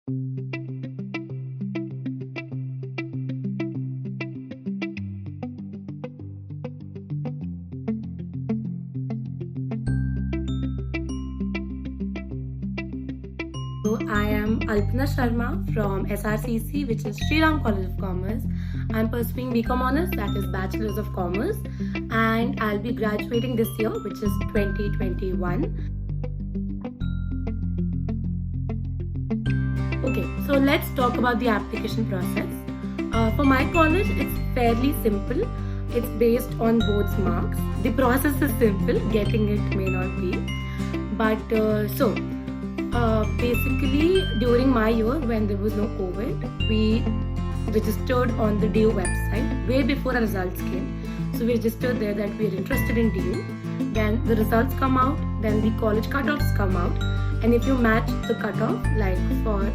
So I am Alpana Sharma from SRCC, which is Sri Ram College of Commerce. I'm pursuing BCom Honors, that is Bachelor's of Commerce, and I'll be graduating this year, which is 2021. Okay, so let's talk about the application process. For my college, it's fairly simple. It's based on board's marks. The process is simple, getting it may not be. But basically, during my year when there was no COVID, we registered on the DU website way before our results came. So we registered there that we are interested in DU. Then the results come out, then the college cutoffs come out. And if you match the cutoff, like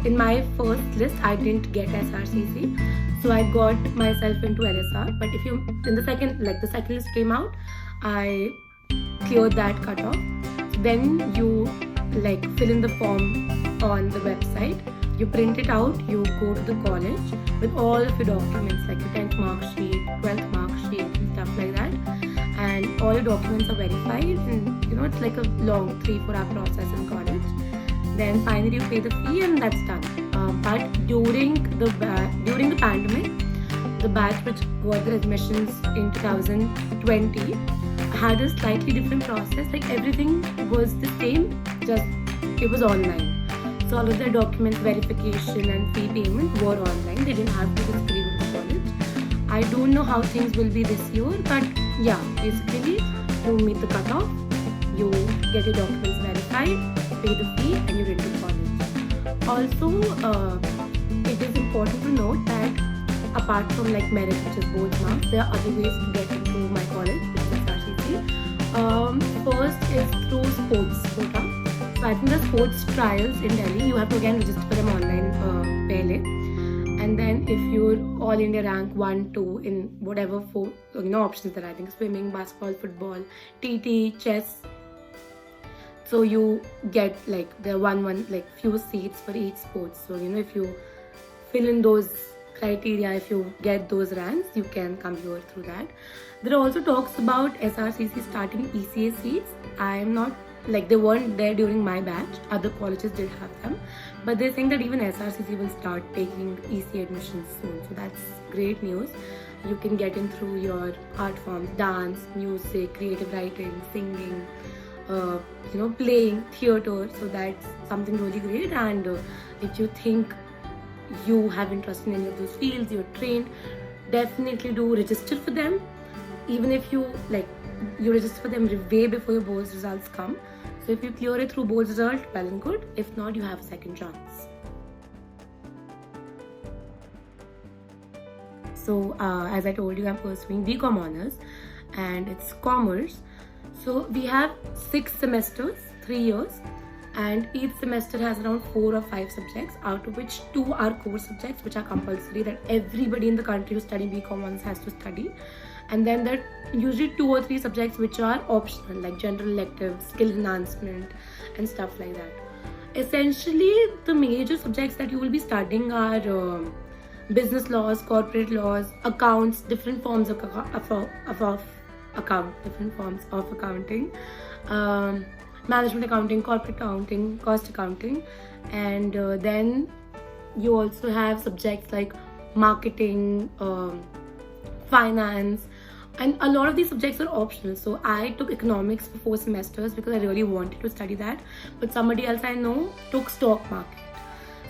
in my first list, I didn't get SRCC, so I got myself into LSR. But if you in the second list came out, I cleared that cutoff. So then you fill in the form on the website. You print it out. You go to the college with all of your documents, like your 10th mark sheet, 12th mark sheet, and stuff like that. And all your documents are verified, and it's like a long 3-4 hour process in college. Then finally you pay the fee and that's done. But during the pandemic, the batch which got the admissions in 2020 had a slightly different process. Like everything was the same, just it was online. So all of the documents verification and fee payment were online. They didn't have to physically go to college. I don't know how things will be this year, but yeah, basically you meet the cutoff, you get your documents verified, pay the fee, and you're into college. Also, it is important to note that apart from merit, which is board marks, there are other ways to get into my college, which is SRCC. First is through sports quota. So I think the sports trials in Delhi, you have to again register for them online, pehle. And then if you're all India rank 1, 2 in whatever four options there are, I think swimming, basketball, football, TT, chess. So you get the one few seats for each sport. So if you fill in those criteria, if you get those ranks, you can come here through that. There are also talks about SRCC starting ECA seats. I am not they weren't there during my batch. Other colleges did have them, but they're saying that even SRCC will start taking ECA admissions soon. So that's great news. You can get in through your art forms, dance, music, creative writing, singing, playing, theatre. So that's something really great. And if you think you have interest in any of those fields, you're trained, definitely do register for them. Even if you you register for them way before your board's results come. So if you clear it through board's result, well and good. If not, you have a second chance. So as I told you, I'm pursuing BCom Honors and it's commerce. So we have 6 semesters, 3 years, and each semester has around 4 or 5 subjects, out of which 2 are core subjects, which are compulsory, that everybody in the country who's studying BCom Honors has to study. And then there are usually 2 or 3 subjects which are optional, like general electives, skill enhancement, and stuff like that. Essentially, the major subjects that you will be studying are business laws, corporate laws, accounts, different forms of accounting, management accounting, corporate accounting, cost accounting, and then you also have subjects like marketing, finance, and a lot of these subjects are optional. So I took economics for 4 semesters because I really wanted to study that, but somebody else I know took stock market.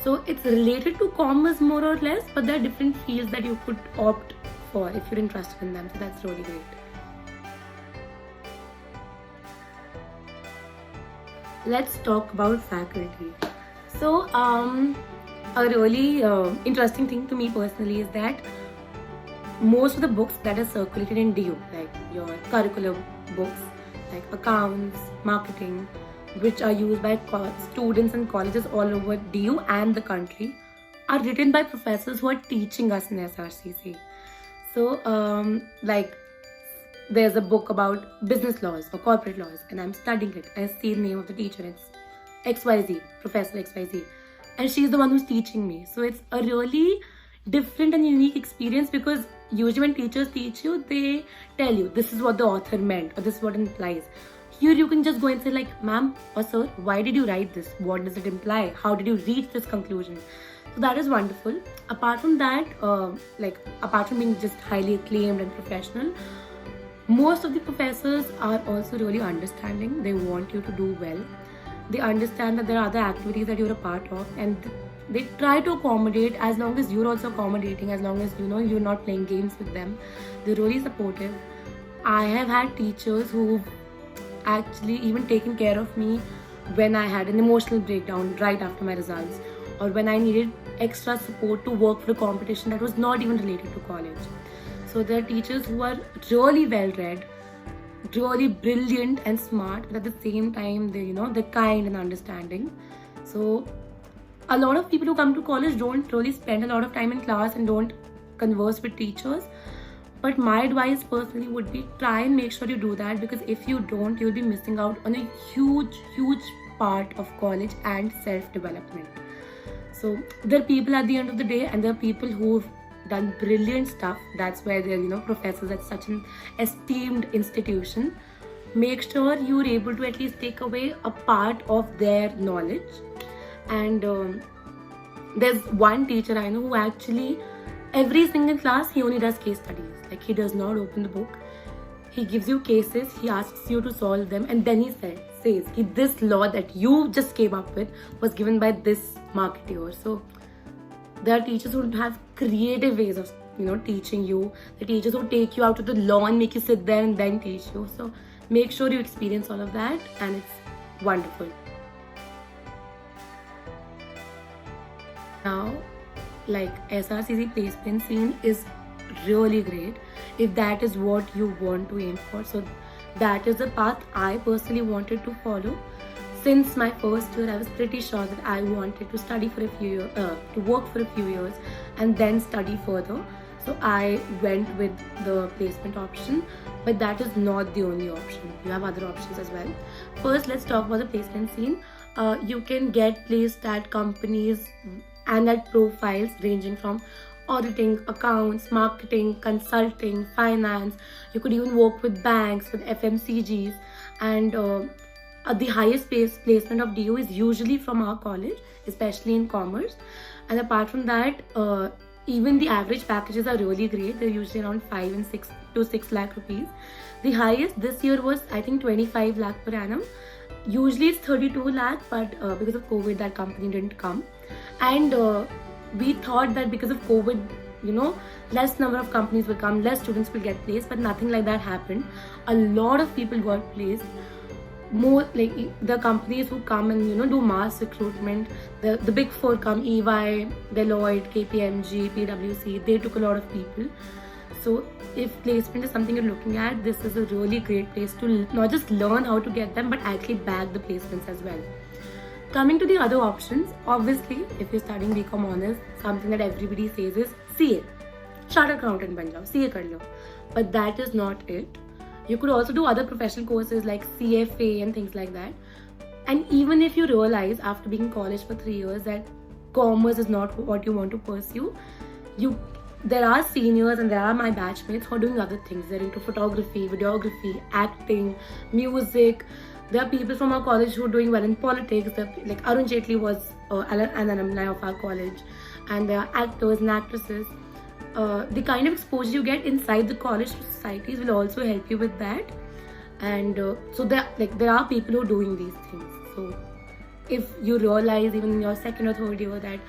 So it's related to commerce more or less, but there are different fields that you could opt for if you're interested in them. So that's really great. Let's talk about faculty. So a really interesting thing to me personally is that most of the books that are circulated in DU, like your curriculum books, like accounts, marketing, which are used by students and colleges all over DU and the country, are written by professors who are teaching us in SRCC. So there's a book about business laws or corporate laws, and I'm studying it. I see the name of the teacher, it's XYZ, Professor XYZ. and she's the one who's teaching me. So it's a really different and unique experience, because usually when teachers teach you, they tell you this is what the author meant or this is what it implies. Here you can just go and say like, ma'am or sir, why did you write this? What does it imply? How did you reach this conclusion? So that is wonderful. Apart from that, apart from being just highly acclaimed and professional, most of the professors are also really understanding. They want you to do well. They understand that there are other activities that you're a part of, and they try to accommodate as long as you're also accommodating, as long as you're not playing games with them. They're really supportive. I have had teachers who've actually even taken care of me when I had an emotional breakdown right after my results, or when I needed extra support to work for a competition that was not even related to college. So there are teachers who are really well read, really brilliant and smart, but at the same time they're kind and understanding. So a lot of people who come to college don't really spend a lot of time in class and don't converse with teachers. But my advice personally would be, try and make sure you do that, because if you don't, you'll be missing out on a huge part of college and self-development. So there are people at the end of the day, and there are people who've done brilliant stuff. That's why they're professors at such an esteemed institution. Make sure you're able to at least take away a part of their knowledge. And there's one teacher I know who actually, every single class, he only does case studies. Like, he does not open the book. He gives you cases, he asks you to solve them, and then he says this law that you just came up with was given by this marketeer. So there are teachers who have creative ways of teaching you. The teachers who take you out to the lawn, make you sit there and then teach you. So make sure you experience all of that, and it's wonderful. Now, like, SRCC placement scene is really great if that is what you want to aim for. So that is the path I personally wanted to follow. Since my first year, I was pretty sure that I wanted to study for a few years, to work for a few years, and then study further. So I went with the placement option, but that is not the only option. You have other options as well. First, let's talk about the placement scene. You can get placed at companies and at profiles ranging from auditing, accounts, marketing, consulting, finance. You could even work with banks, with FMCGs, and the highest placement of DO is usually from our college, especially in commerce. And apart from that, even the average packages are really great. They're usually around 5 and 6 to 6 lakh rupees. The highest this year was, I think, 25 lakh per annum. Usually it's 32 lakh, but because of COVID, that company didn't come. And we thought that because of COVID, less number of companies will come, less students will get placed, but nothing like that happened. A lot of people got placed. More like the companies who come and do mass recruitment, the big four come, EY, Deloitte, KPMG, PwC, they took a lot of people. So if placement is something you're looking at, this is a really great place to not just learn how to get them, but actually bag the placements as well. Coming to the other options, obviously if you're studying BCom Honors, something that everybody says is CA, Chartered Accountant ban jao, CA kar lo. But that is not it. You could also do other professional courses like CFA and things like that. And even if you realize after being in college for 3 years that commerce is not what you want to pursue, there are seniors and there are my batchmates who are doing other things. They're into photography, videography, acting, music. There are people from our college who are doing well in politics. Like Arun Jaitley was an alumni of our college, and there are actors and actresses. The kind of exposure you get inside the college societies will also help you with that. And so there are people who are doing these things. So if you realize even in your second or third year that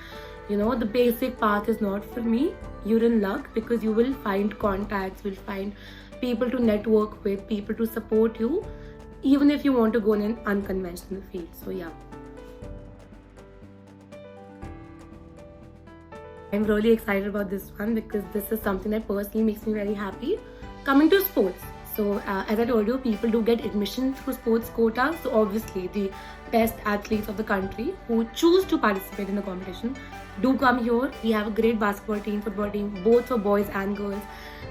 the basic path is not for me, you're in luck, because you will find contacts, will find people to network with, people to support you, even if you want to go in an unconventional field. So yeah, I'm really excited about this one because this is something that personally makes me very happy. Coming to sports, so as I told you, people do get admission through sports quota. So obviously the best athletes of the country who choose to participate in the competition do come here. We have a great basketball team, football team, both for boys and girls.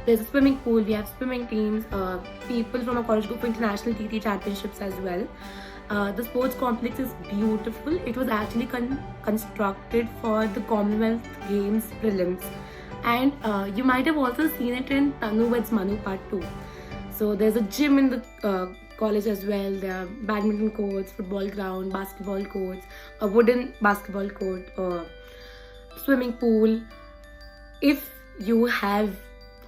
There's a swimming pool, we have swimming teams. People from our college go for international TT championships as well. The sports complex is beautiful. It was actually constructed for the Commonwealth Games prelims, and you might have also seen it in Tanu Weds Manu Part 2. So there's a gym in the college as well. There are badminton courts, football ground, basketball courts, a wooden basketball court, swimming pool. If you have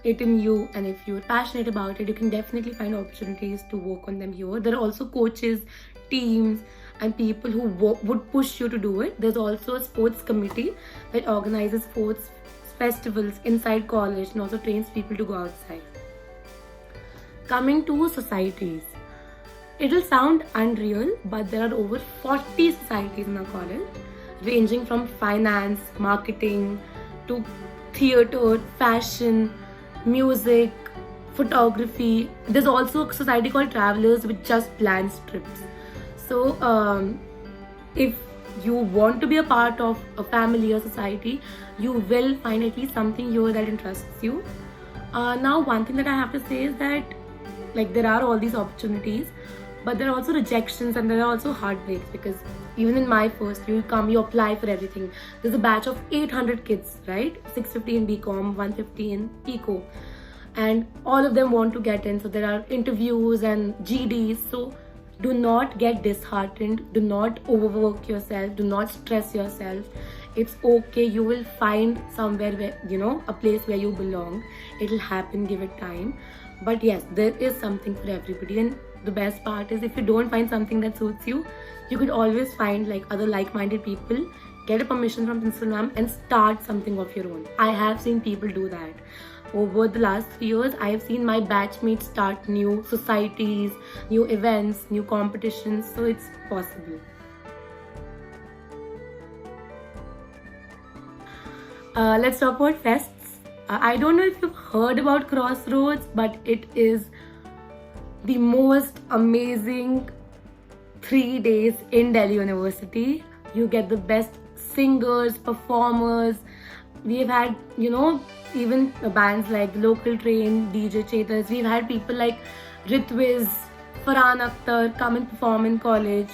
it in you and if you're passionate about it, you can definitely find opportunities to work on them here. There are also coaches, teams, and people who would push you to do it. There's also a sports committee that organizes sports festivals inside college and also trains people to go outside. Coming to societies, it will sound unreal, but there are over 40 societies in our college, ranging from finance, marketing, to theatre, fashion, music, photography. There's also a society called Travelers, which just plans trips. So if you want to be a part of a family or society, you will find at least something here that interests you. Now, one thing that I have to say is that there are all these opportunities, but there are also rejections and there are also heartbreaks, because even in my first year, you apply for everything. There's a batch of 800 kids, right? 650 in BCom, 150 in PCO, and all of them want to get in. So there are interviews and GDs. So do not get disheartened. Do not overwork yourself. Do not stress yourself. It's okay. You will find somewhere where, a place where you belong. It'll happen. Give it time. But yes, there is something for everybody. And the best part is, if you don't find something that suits you, you could always find other like-minded people, get a permission from principal ma'am, and start something of your own. I have seen people do that. Over the last 3 years, I have seen my batchmates start new societies, new events, new competitions. So it's possible. Let's talk about fests. I don't know if you've heard about Crossroads, but it is the most amazing 3 days in Delhi University. You get the best singers, performers. We've had, even bands like Local Train, DJ Chetas. We've had people like Ritwiz, Farhan Akhtar come and perform in college.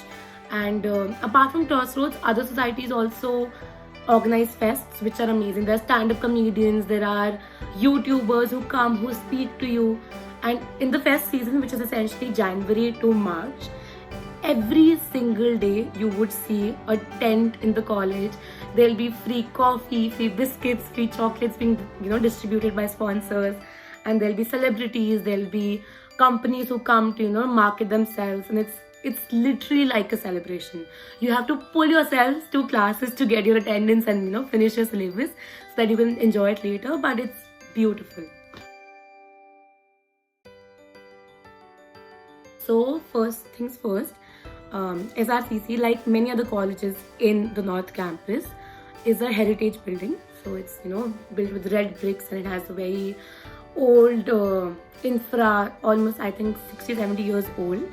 And apart from Crossroads, other societies also organize fests, which are amazing. There are stand-up comedians, there are YouTubers who come, who speak to you. And in the fest season, which is essentially January to March, every single day you would see a tent in the college. There'll be free coffee, free biscuits, free chocolates being distributed by sponsors, and there'll be celebrities, there'll be companies who come to market themselves, and it's literally like a celebration. You have to pull yourselves to classes to get your attendance and finish your syllabus so that you can enjoy it later, but it's beautiful. So first things first, SRCC, like many other colleges in the North Campus, is a heritage building. So it's built with red bricks, and it has a very old infra, almost I think 60-70 years old,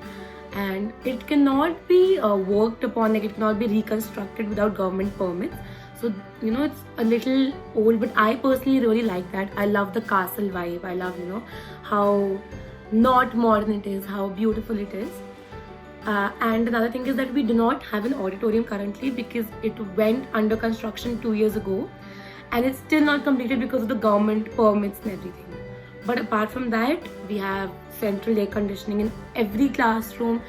and it cannot be worked upon, it cannot be reconstructed without government permits. So it's a little old, but I personally really like that. I love the castle vibe. I love how not modern it is, how beautiful it is. And another thing is that we do not have an auditorium currently, because it went under construction 2 years ago, and it's still not completed because of the government permits and everything. But apart from that, we have central air conditioning in every classroom,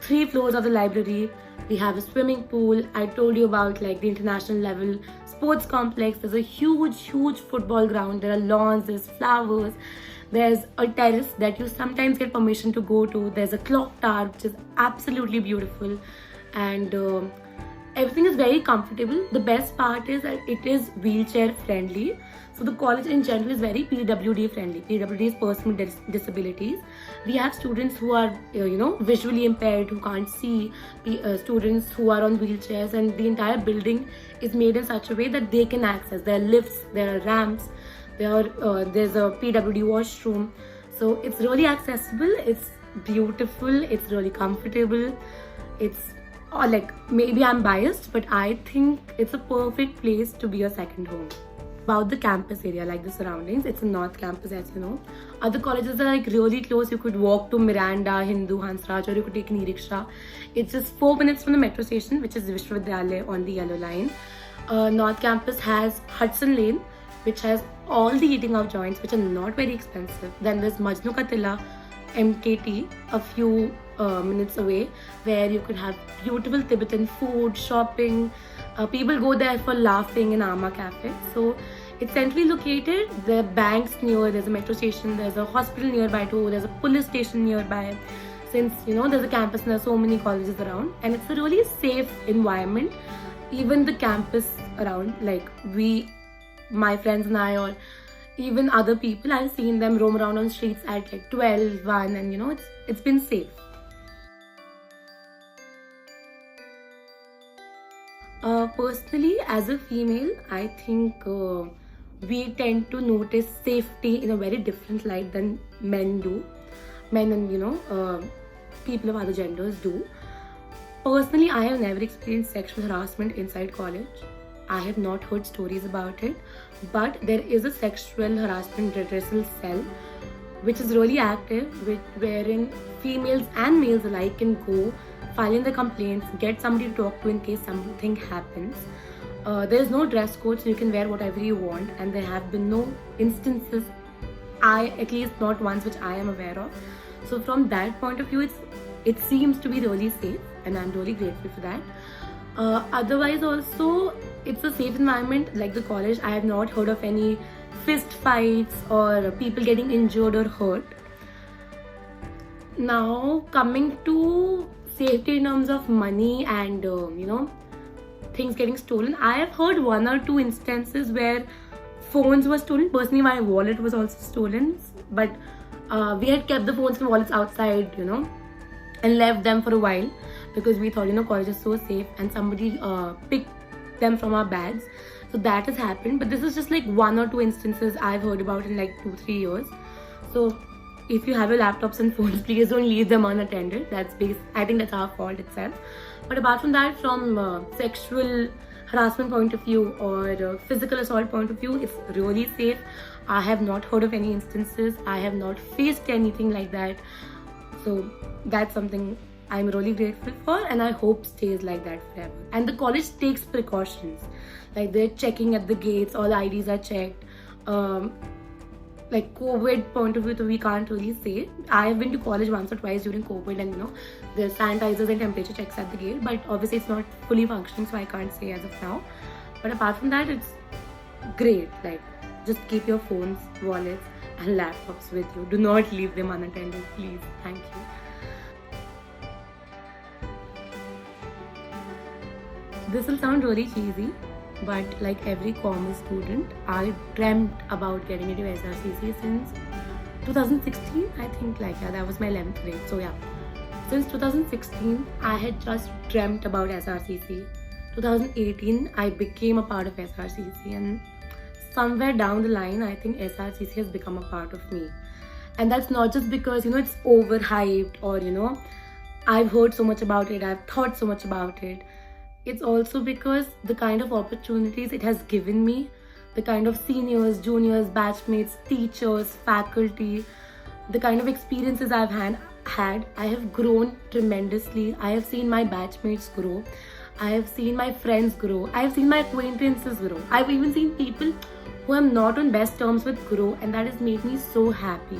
3 floors of the library. We have a swimming pool. I told you about the international level sports complex. There's a huge football ground. There are lawns, there's flowers. There's a terrace that you sometimes get permission to go to. There's a clock tower, which is absolutely beautiful. And everything is very comfortable. The best part is that it is wheelchair friendly. So the college in general is very PWD friendly. PWD is person with disabilities. We have students who are visually impaired, who can't see, students who are on wheelchairs, and the entire building is made in such a way that they can access. There are lifts, there are ramps, there's a PWD washroom. So it's really accessible, it's beautiful, it's really comfortable. It's maybe I'm biased, but I think it's a perfect place to be a second home. about the campus area, like the surroundings. It's a North Campus, as you know. Other colleges are like really close. You could walk to Miranda, Hindu, Hansraj, or you could take an e-rickshaw. It's just 4 minutes from the metro station, which is Vishwavidyalaya on the Yellow Line. North Campus has Hudson Lane, which has all the eating out joints, which are not very expensive. Then there's Majnu Ka Tilla, MKT, a few minutes away, where you could have beautiful Tibetan food, shopping. People go there for laughing in Ama Cafe. So it's centrally located. There are banks near, there's a metro station, there's a hospital nearby too, there's a police station nearby. Since there's a campus and there are so many colleges around, and it's a really safe environment. Even the campus around, like my friends and I, or even other people, I've seen them roam around on streets at like 12, 1, and it's been safe. Personally, as a female, I think we tend to notice safety in a very different light than men do. Men and people of other genders do. Personally, I have never experienced sexual harassment inside college. I have not heard stories about it, but there is a sexual harassment redressal cell which is really active, wherein females and males alike can go, file in the complaints, get somebody to talk to in case something happens. There is no dress code, so you can wear whatever you want, and there have been no instances, at least not ones which I am aware of. So from that point of view, it seems to be really safe, and I'm really grateful for that. Otherwise also, it's a safe environment like the college. I have not heard of any fist fights or people getting injured or hurt. Now coming to safety in terms of money and things getting stolen, I have heard 1 or 2 instances where phones were stolen. Personally, my wallet was also stolen, but we had kept the phones and wallets outside, and left them for a while because we thought college is so safe, and somebody picked them from our bags. So that has happened, but this is just like 1 or 2 instances I've heard about in like 2-3 years. So if you have your laptops and phones, please don't leave them unattended. I think that's our fault itself. But apart from that, from sexual harassment point of view or physical assault point of view, it's really safe. I have not heard of any instances. I have not faced anything like that. So that's something I'm really grateful for, and I hope stays like that forever. And the college takes precautions, like they're checking at the gates, all the IDs are checked. Like COVID point of view, so we can't really say. I have been to college once or twice during COVID, and there's sanitizers and temperature checks at the gate, but obviously it's not fully functioning, so I can't say as of now. But apart from that, it's great. Like, just keep your phones, wallets and laptops with you. Do not leave them unattended, please. Thank you. This will sound really cheesy, but like every commerce student, I dreamt about getting into SRCC since 2016. I think that was my 11th grade. So yeah, since 2016, I had just dreamt about SRCC. 2018, I became a part of SRCC, and somewhere down the line, I think SRCC has become a part of me. And that's not just because it's overhyped or I've heard so much about it, I've thought so much about it. It's also because the kind of opportunities it has given me, the kind of seniors, juniors, batchmates, teachers, faculty, the kind of experiences I've had, I have grown tremendously. I have seen my batchmates grow. I have seen my friends grow. I have seen my acquaintances grow. I've even seen people who I'm not on best terms with grow, and that has made me so happy.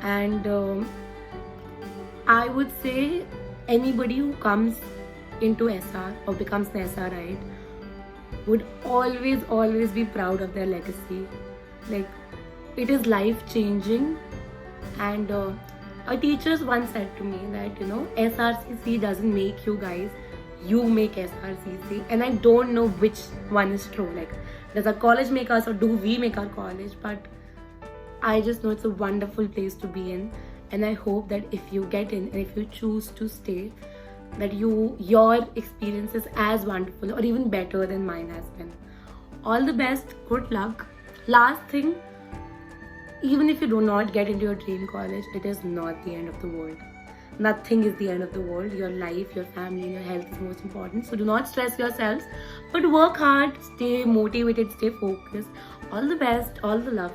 And I would say anybody who comes into SR or becomes an SRite would always be proud of their legacy. Like, it is life-changing. And a teacher once said to me that SRCC doesn't make you guys, you make SRCC. And I don't know which one is true. Like, does our college make us, or do we make our college? But I just know it's a wonderful place to be in, and I hope that if you get in and if you choose to stay, that your experience is as wonderful or even better than mine has been. All the best, good luck. Last thing, even if you do not get into your dream college, it is not the end of the world. nothing is the end of the world. Your life, your family, and your health is most important. So do not stress yourselves, but work hard, stay motivated, stay focused. All the best, all the love.